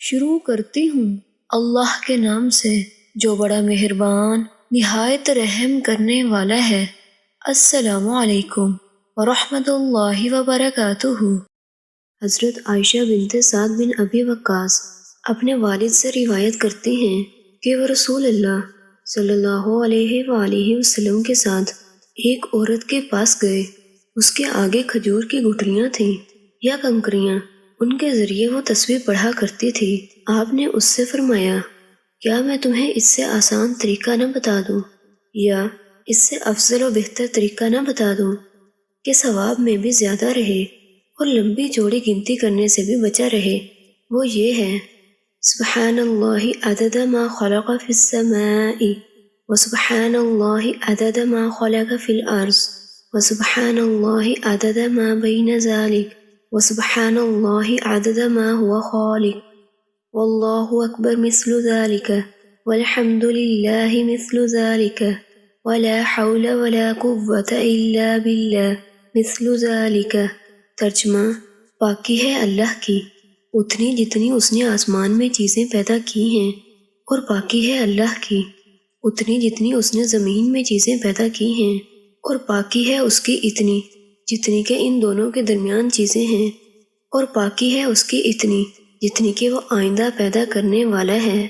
شروع کرتی ہوں اللہ کے نام سے جو بڑا مہربان نہایت رحم کرنے والا ہے۔ السلام علیکم ورحمۃ اللہ وبرکاتہ۔ حضرت عائشہ بنت سعد بن ابی وقاص اپنے والد سے روایت کرتی ہیں کہ وہ رسول اللہ صلی اللہ علیہ وآلہ وسلم کے ساتھ ایک عورت کے پاس گئے۔ اس کے آگے کھجور کی گٹھلیاں تھیں یا کنکریاں، ان کے ذریعے وہ تسبیح پڑھا کرتی تھی۔ آپ نے اس سے فرمایا، کیا میں تمہیں اس سے آسان طریقہ نہ بتا دوں یا اس سے افضل و بہتر طریقہ نہ بتا دوں کہ ثواب میں بھی زیادہ رہے اور لمبی چوڑی گنتی کرنے سے بھی بچا رہے؟ وہ یہ ہے، سبحان اللہ عدد ما خلق فی السماء وسبحان اللہ عدد ما خلق فی الارض وسبحان اللہ عدد ما بین ذلک وسبحان اللہ عدد ما هو خالق واللہ اکبر مثل ذلک والحمد للہ مثل ذلک ولا حول ولا قوة الا باللہ مثل ذلک۔ ترجمہ: پاکی ہے اللہ کی اتنی جتنی اس نے آسمان میں چیزیں پیدا کی ہیں، اور پاکی ہے اللہ کی اتنی جتنی اس نے زمین میں چیزیں پیدا کی ہیں، اور پاکی ہے اس کی اتنی جتنی کہ ان دونوں کے درمیان چیزیں ہیں، اور پاکی ہے اس کی اتنی جتنی کہ وہ آئندہ پیدا کرنے والا ہے۔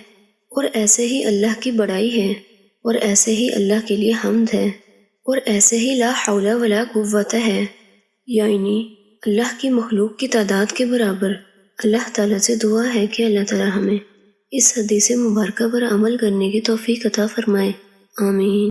اور ایسے ہی اللہ کی بڑائی ہے، اور ایسے ہی اللہ کے لیے حمد ہے، اور ایسے ہی لا حول ولا قوت ہے، یعنی اللہ کی مخلوق کی تعداد کے برابر۔ اللہ تعالیٰ سے دعا ہے کہ اللہ تعالیٰ ہمیں اس حدیث مبارکہ پر عمل کرنے کی توفیق عطا فرمائے، آمین۔